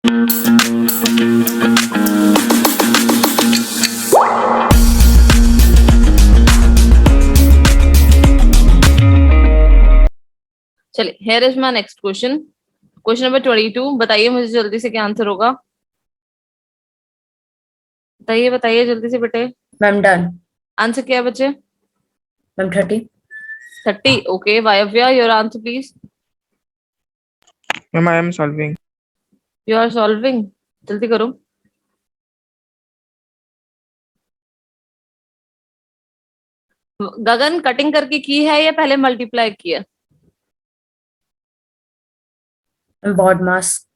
चलिए, here is my next question. Question number 22. बताइए मुझे जल्दी से क्या आंसर होगा. बताइए बताइए जल्दी से बेटे. Ma'am done. आंसर क्या है बच्चे? Ma'am 30. 30. Okay. Vayavya, your answer please. Ma'am I am solving. You are solving. जल्दी करो. गगन, कटिंग करके की है या पहले मल्टीप्लाई किया? बॉड मास.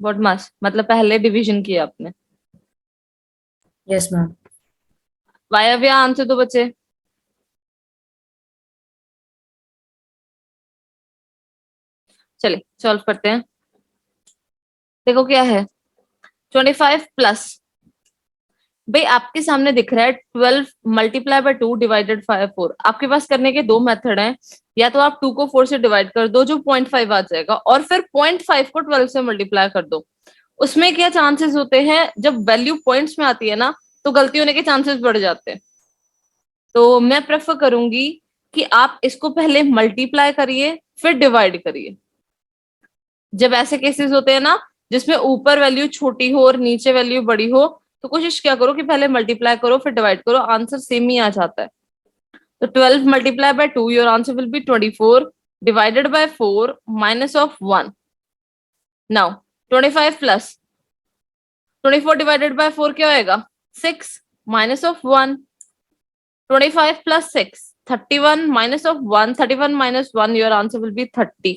बॉड मास मतलब पहले डिवीजन किया आपने. Yes ma'am. वायव्या, आंसर दो बच्चे. चलिए सॉल्व करते हैं. देखो क्या है. 25 प्लस, भाई आपके सामने दिख रहा है 12 मल्टीप्लाई बाय 2 डिवाइडेड 4. आपके पास करने के दो मेथड हैं. या तो आप 2 को 4 से डिवाइड कर दो जो 0.5 आ जाएगा, और फिर 0.5 को 12 से मल्टीप्लाई कर दो. उसमें क्या चांसेस होते हैं, जब वैल्यू पॉइंट्स में आती है ना तो गलती होने के चांसेस बढ़ जाते हैं. तो मैं प्रेफर करूंगी कि आप इसको पहले मल्टीप्लाई करिए फिर डिवाइड करिए. जब ऐसे केसेस होते हैं ना जिसमें ऊपर वैल्यू छोटी हो और नीचे वैल्यू बड़ी हो, तो कोशिश क्या करो कि पहले मल्टीप्लाई करो फिर डिवाइड करो, आंसर सेम ही आ जाता है. तो 12 multiply by 2, your answer will be 24 divided by 4 minus of 1. Now 25 plus 24 divided by 4 क्या होएगा? 6 minus of 1. 25 plus 6 31 minus of 1. 31 minus 1, your answer will be 30.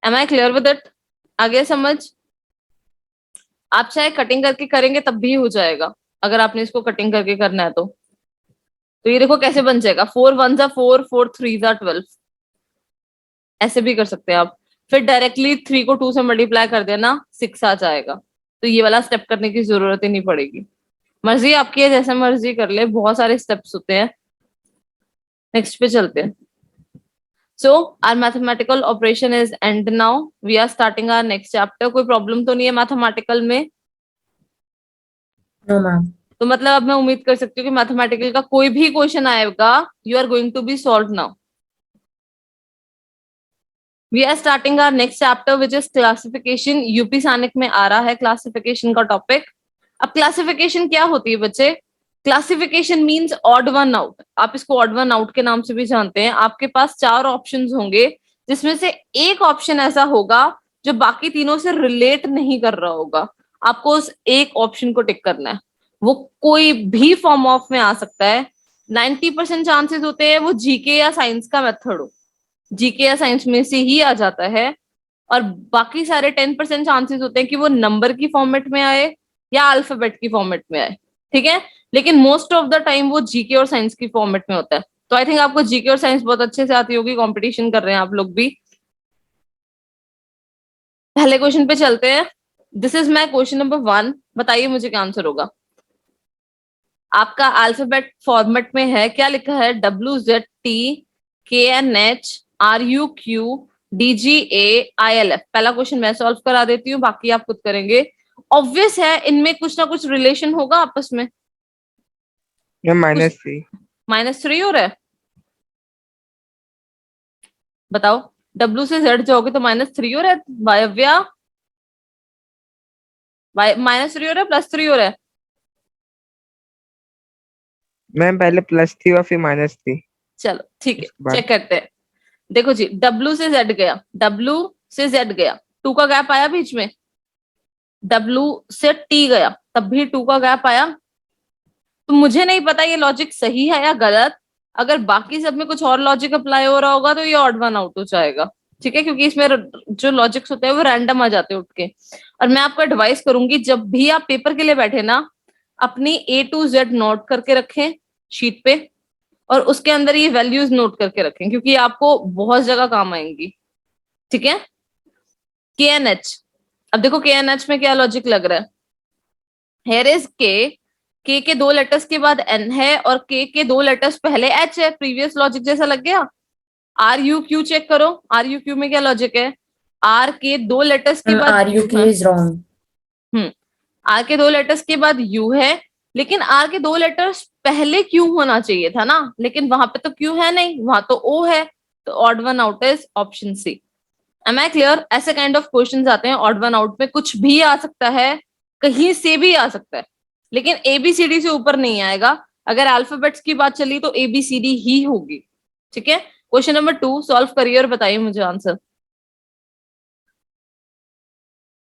Am I clear with it? आगे समझ. आप चाहे cutting करके करेंगे तब भी हो जाएगा, अगर आपने इसको कटिंग करके करना है तो ये देखो कैसे बन जाएगा. 4 1 जा 4, 4 3 जा 12. ऐसे भी कर सकते हैं आप. फिर डायरेक्टली 3 को 2 से मल्टीप्लाई कर देना, 6 आ जाएगा. तो ये वाला स्टेप करने की जरूरत ही नहीं पड़ेगी. मर्जी आपकी है, जैसे मर्जी कर ले, बहुत सारे स्टेप्स होते हैं. नेक्स्ट पे चलते हैं. So our mathematical operation is end now. We are starting our next chapter. कोई प्रॉब्लम तो नहीं है मैथमेटिकल में? No ma'am. तो मतलब अब मैं उम्मीद कर सकती हूँ कि मैथमेटिकल का कोई भी क्वेश्चन आएगा you are going to be solve now. We are starting our next chapter which is classification. UP सैनिक में आ रहा है क्लासिफिकेशन का टॉपिक. अब क्लासिफिकेशन क्या होती है बच्चे? Classification means odd one out. आप इसको ऑड वन आउट के नाम से भी जानते हैं. आपके पास 4 ऑप्शंस होंगे जिसमें से एक ऑप्शन ऐसा होगा जो बाकी तीनों से रिलेट नहीं कर रहा होगा. आपको उस एक ऑप्शन को टिक करना है. वो कोई भी फॉर्म ऑफ में आ सकता है. 90% चांसेस होते हैं वो जीके या साइंस का मेथड हो. जीके या साइंस में से ही आ जाता है. और बाकी सारे 10% चांसेस होते हैं कि वो नंबर की फॉर्मेट में आए या अल्फाबेट की फॉर्मेट में आए. ठीक है. लेकिन मोस्ट ऑफ द टाइम वो जीके और साइंस की फॉर्मेट में होता है. तो आई थिंक आपको जीके और साइंस बहुत अच्छे से आती होगी. कंपटीशन कर रहे हैं आप लोग भी. पहले क्वेश्चन पे चलते हैं. This is my question number 1. बताइए मुझे क्या आंसर होगा. आपका अल्फाबेट फॉर्मेट में है. क्या लिखा है? WZTKNHRUQDGAILF. पहला क्वेश्चन मैं सॉल्व करा देती हूँ, बाकी आप खुद करेंगे. ऑब्वियस है इनमें कुछ ना कुछ रिलेशन होगा आपस में. -3. -3 हो रहा है. बताओ. W से Z जाओगे तो -3 हो रहा है. वायव्या, -3 हो रहा है +3 हो रहा है? मैम पहले प्लस थी और फिर माइनस थी. चलो ठीक है, उसके बाद चेक करते हैं. देखो जी, W से Z गया, W से Z गया, 2 का गैप आया बीच में. W से T गया, तब भी 2 का गैप आया. तो मुझे नहीं पता ये लॉजिक सही है या गलत. अगर बाकी सब में कुछ और लॉजिक अप्लाई हो रहा होगा तो ये ऑड वन आउट हो जाएगा. ठीक है, क्योंकि इसमें जो लॉजिक्स होते हैं वो रैंडम आ जाते हैं उठ के. और मैं आपको एडवाइस करूंगी जब भी आप पेपर के लिए बैठे ना, अपनी A to Z नोट करके रखें शीट पे, और उसके अंदर ये वैल्यूज नोट करके रखें क्योंकि आपको बहुत जगह काम आएंगी. ठीक है. KNH. अब देखो KNH में क्या लॉजिक लग रहा है. हेयर इज K के 2 लेटर्स के बाद N है और K के 2 लेटर्स पहले H है. प्रीवियस लॉजिक जैसा लग गया. RUQ चेक करो. RUQ में क्या लॉजिक है? R के 2 लेटर्स के बाद RUQ इज रॉन्ग. आर के 2 लेटर्स के बाद यू है, लेकिन आर के 2 लेटर्स पहले क्यू होना चाहिए था ना, लेकिन वहां पे तो क्यू है नहीं, वहां तो ओ है, तो odd one out is option C. Am I clear? ऐसे काइंड ऑफ क्वेश्चंस आते हैं ऑड वन आउट में, कुछ भी आ सकता है, कहीं से भी आ सकता है, लेकिन एबीसीडी से ऊपर नहीं आएगा। अगर अल्फाबेट्स की बात चली तो एबीसीडी ही होगी। ठीक है, क्वेश्चन नंबर 2 सॉल्व करिए और बताइए मुझे answer.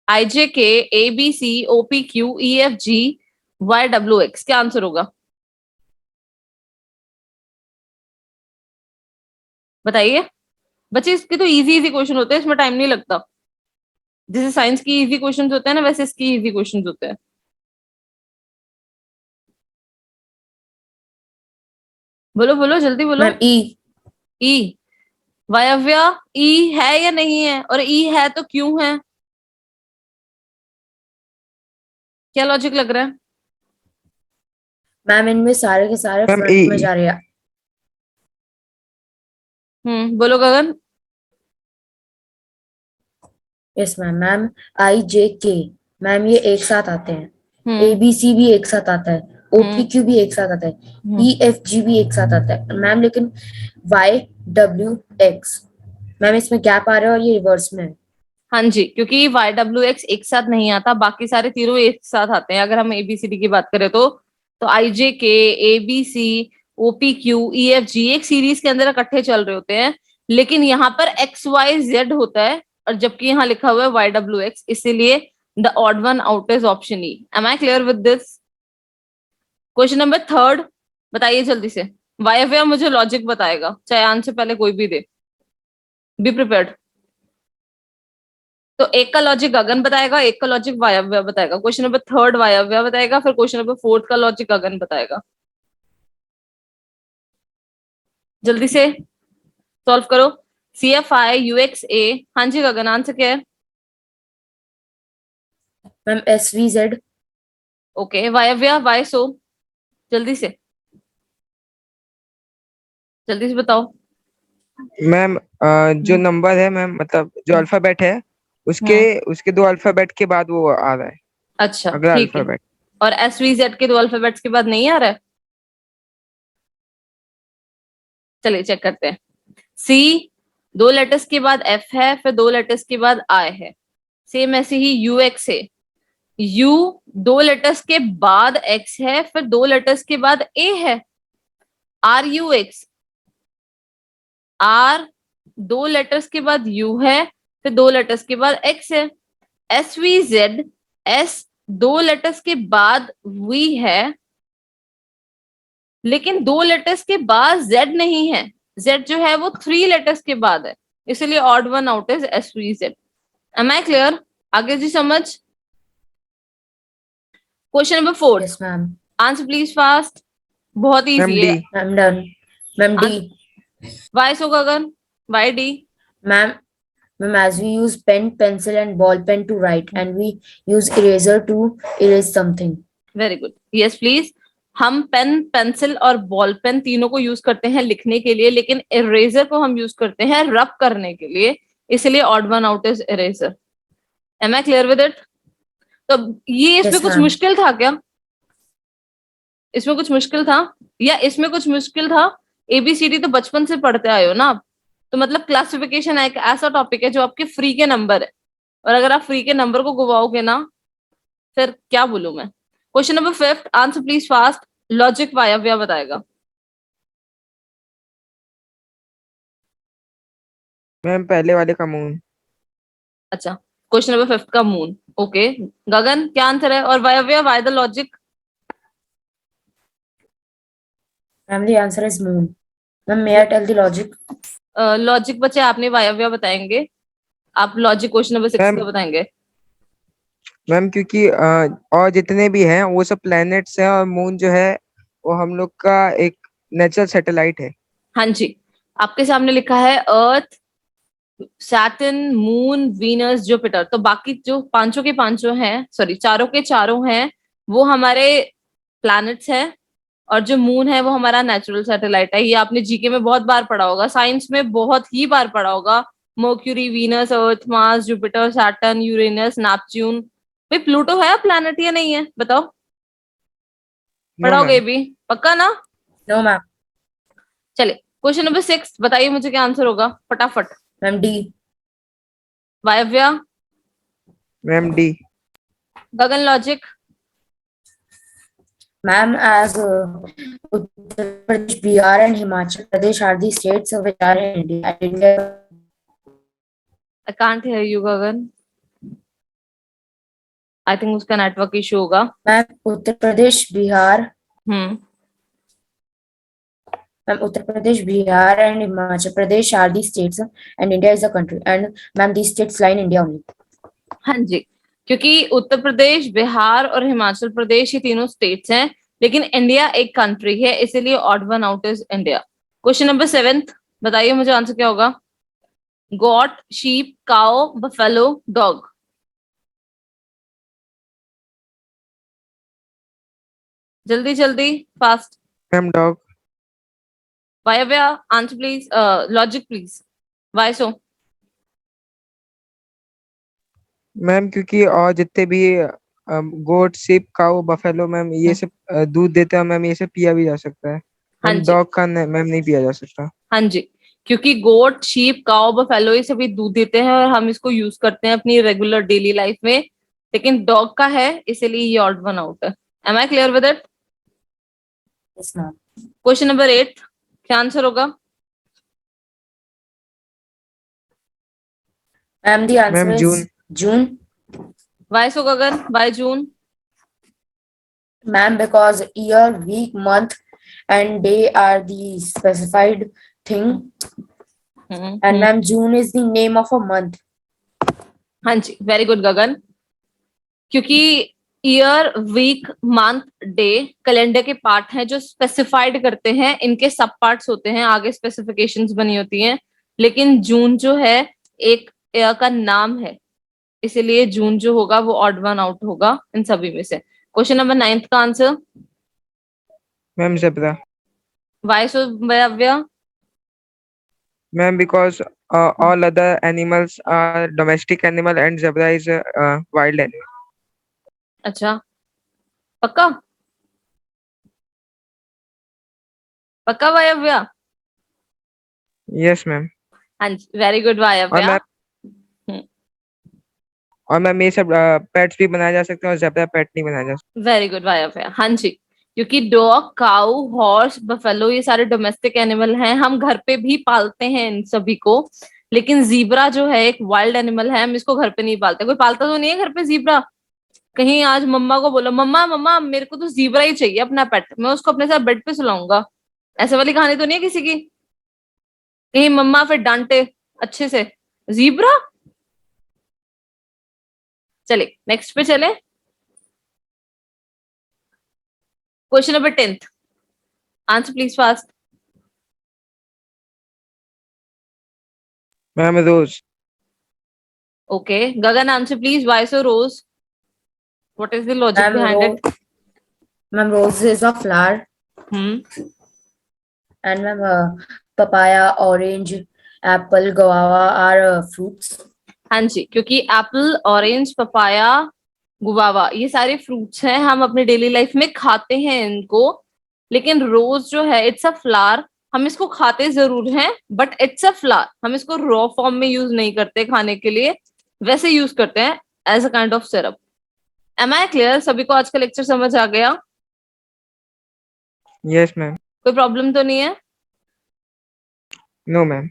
I J K A B C O P Q E F G Y W X, क्या आंसर होगा बताइए। बच्चे इसके तो इजी इजी क्वेश्चन होते हैं, इसमें टाइम नहीं लगता। जैसे साइंस की इजी क्वेश्चंस होते हैं ना, वैसे इसकी इजी क्वेश्चंस होते हैं। बोलो बोलो जल्दी बोलो। मैम ई। ई? वायव्य, ई है या नहीं है? और ई है तो क्यों है? क्या लॉजिक लग रहा है? मैम इनमें सारे के सारे मैम फ्रंट में ई। जा रहे हैं। बोलो Gagan. Yes ma'am. Ma'am I J K, ma'am ये एक साथ आते हैं। ए हम्म बी सी भी एक साथ आता है, ओ पी हम्म क्यू भी एक साथ आता है, हम्म। ई एफ जी भी एक साथ आता है मैम, लेकिन वाई डब्ल्यू एक्स, मैम इसमें गैप आ रहा है और ये रिवर्स में है। हाँ जी, क्योंकि वाई डब्ल्यू एक्स एक साथ नहीं आता, बाकी सारे तीनों एक साथ आते हैं। अगर हम एबीसीडी की बात करें तो I J K A B C O P Q E F G एक सीरीज के अंदर इकट्ठे चल रहे होते हैं, लेकिन यहाँ पर एक्स वाई जेड होता है, और जबकि यहाँ लिखा हुआ है वाई डब्ल्यू एक्स, इसीलिए the odd one out is option E. Am I clear with this? Question number 3 बताइए जल्दी से। वायव्य मुझे लॉजिक बताएगा, चाहे आंसर पहले कोई भी दे। Be prepared. तो एक का लॉजिक गगन बताएगा, एक का लॉजिक वायव्य बताएगा। क्वेश्चन नंबर 3 वायव्य बताएगा, फिर क्वेश्चन नंबर 4 का लॉजिक गगन बताएगा। जल्दी से सॉल्व करो। C F I U X A. हाँ जी गगन, आंसर क्या है? Ma'am S V Z. Okay, Vayavya why so. जल्दी से, जल्दी से बताओ। मैम जो हम्म नंबर है मैम, मतलब जो हम्म अल्फाबेट है उसके हम्म। उसके दो अल्फाबेट के बाद वो आ रहा है, अच्छा अगला ठीक है। अल्फाबेट। और एस वी जेड के 2 अल्फाबेट्स के बाद नहीं आ रहा है? चलिए चेक करते हैं। सी 2 लेटर्स के बाद एफ है, फिर 2 लेटर्स के बाद आई है। सेम ऐसे ही यू एक्स है। यू 2 लेटर्स के बाद एक्स है, फिर 2 लेटर्स के बाद ए है। R U X, R 2 letters के बाद यू है, फिर 2 लेटर्स के बाद एक्स है। S V Z, S 2 letters के बाद वी है, लेकिन 2 लेटर्स के बाद जेड नहीं है। जेड जो है वो 3 लेटर्स के बाद है, इसलिए odd one out is S V Z. Am I clear? आगे जी समझ। Question number 4, yes ma'am. Answer please fast. बहुत मैम इजी डी। है। Ma'am done. Ma'am D. Why so Gagan? Why D? Ma'am ma'am as we use pen, pencil and ball pen to write and we use eraser to erase something. Very good, yes please. हम pen pencil और ball pen तीनों को use करते हैं लिखने के लिए, लेकिन इरेजर को हम यूज करते हैं रब करने के लिए, इसलिए odd one out is eraser. Am I clear with it? तो ये इसमें Yes कुछ मैम। मुश्किल था क्या? इसमें कुछ मुश्किल था, या इसमें कुछ मुश्किल था? एबीसीडी तो बचपन से पढ़ते आए हो ना आप, तो मतलब क्लासिफिकेशन एक ऐसा टॉपिक है जो आपके फ्री के नंबर है, और अगर आप फ्री के नंबर को गवाओगे ना, फिर क्या बोलूं मैं। Question number 5, answer please fast. Logic वायव्य बताएगा। मैम पहले वाले का मून। अच्छा, क्वेश्चन नंबर 5 का मून। ओके गगन, क्या आंसर है? और वायव्य why the logic? Ma'am, the answer is moon. Ma'am, may I tell the logic? Logic बच्चे आपने वायव्य बताएंगे, आप लॉजिक क्वेश्चन नंबर 6 मैम का बताएंगे। मैम क्योंकि और जितने भी हैं वो सब प्लैनेट्स हैं, और मून जो है वो हम लोग का एक नेचुरल सैटेलाइट है। हाँ जी, आपके सामने लिखा है अर्थ, सैटर्न, मून, वीनस, जुपिटर, तो बाकी जो पांचों के पांचों हैं, सॉरी चारों के चारों हैं, वो हमारे प्लैनेट्स हैं, और जो मून है वो हमारा नेचुरल सैटेलाइट है। ये आपने जीके में बहुत बार पढ़ा होगा, साइंस में बहुत ही बार पढ़ा होगा। Mercury, Venus, Earth, Mars, Jupiter, Saturn, Uranus, Neptune, भाई प्लूटो है प्लैनेट या नहीं है, बताओ। नो पढ़ोगे मैम। भी पक्का ना? No, ma'am. चले, क्वेश्चन नंबर 6 बताइए मुझे क्या आंसर होगा फटाफट। Ma'am, D. Vayavya, ma'am D. Gagan logic. Ma'am, as Uttar Pradesh, Bihar, and Himachal Pradesh are the states which are in India. And India. I can't hear you Gagan, I think उसका network issue होगा। Ma'am, Uttar Pradesh, Bihar. Hmm Ma'am, Uttar Pradesh, Bihar, and Himachal Pradesh are the states, and India is a country. And ma'am, these states lie in India only. हाँ जी, क्योंकि उत्तर प्रदेश, बिहार और हिमाचल प्रदेश ये तीनों states हैं, लेकिन India एक country है, इसीलिए odd one out is India. Question number 7 बताइए मुझे आंसर क्या होगा। Goat, sheep, cow, buffalo, dog. जल्दी जल्दी, fast. Ma'am dog. Vayavya, answer please, logic please. Why so? Ma'am क्योंकि और जितने भी goat sheep cow buffalo ma'am ये सब दूध देते हैं मैम, ये सब पिया भी जा सकता है। हाँ मैम जी, डॉग का मैम नहीं पिया जा सकता। हाँ जी, क्योंकि गोट, शीप, काओ, बफेलो ये सभी दूध देते हैं और हम इसको यूज करते हैं अपनी रेगुलर डेली लाइफ में, लेकिन डॉग का है इसीलिए ये ऑड वन आउट है। Am I clear with it? Yes, ma'am. Question number 8 क्या आंसर होगा? Ma'am, the answer ma'am is June. June. Why so Gagan, why June? Ma'am, because year, week, month, and day are the specified thing. And ma'am, June is the name of a month. हाँ जी, very good Gagan, क्योंकि year, week, month, day calendar के part हैं जो specified करते हैं, इनके सब parts होते हैं, आगे स्पेसिफिकेशंस बनी होती हैं, लेकिन जून जो है एक ईयर का नाम है, इसीलिए जून जो होगा वो ऑड वन आउट होगा इन सभी में से। क्वेश्चन नंबर 9 का answer. Ma'am zebra. Why so Vayavya? Ma'am because all other animals are domestic animal and zebra is a wild animal. अच्छा, पक्का? पक्का वायव्या? Yes ma'am. हाँ जी, वेरी गुड और वायव्या। मैम और मैम ये सब पेट्स भी बनाया जा सकते हैं और ज़ेब्रा पेट नहीं बनाया जा सकता। वेरी गुड वायव्या, हाँ जी, क्योंकि डॉग, काऊ, हॉर्स, बफेलो ये सारे डोमेस्टिक एनिमल हैं, हम घर पे भी पालते हैं इन सभी को, लेकिन जीब्रा जो है एक वाइल्ड एनिमल है, हम इसको घर पे नहीं पालते। कोई पालता तो नहीं है घर पे जीब्रा? कहीं आज मम्मा को बोलो, मम्मा मम्मा मेरे को तो जीब्रा ही चाहिए अपना पेट, मैं उसको अपने साथ बेड पे सुलाऊंगा, ऐसे वाली कहानी तो नहीं है किसी की? कहीं मम्मा फिर डांटे अच्छे से, जीब्रा। चले नेक्स्ट पे चले, question number 10 answer please fast. Ma'am rose. Okay Gagan, answer please. Why so rose? What is the logic Ma'am, behind it? ma'am, rose is a flower. Hmm And ma'am, papaya, orange, apple, guava are fruits. हाँ जी, क्योंकि Apple, orange, papaya, guava ये सारे fruits हैं, हम अपने daily life में खाते हैं इनको, लेकिन रोज जो है इट्स अ फ्लावर, हम इसको खाते जरूर हैं बट इट्स अ फ्लावर, हम इसको रॉ फॉर्म में यूज नहीं करते खाने के लिए, वैसे यूज करते हैं as a kind of syrup. Am I clear? सभी को आज का लेक्चर समझ आ गया? Yes ma'am. कोई प्रॉब्लम तो नहीं है? No ma'am.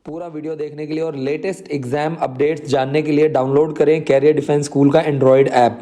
पूरा वीडियो देखने के लिए और लेटेस्ट एग्जाम अपडेट्स जानने के लिए डाउनलोड करें कैरियर डिफेंस स्कूल का एंड्रॉयड ऐप।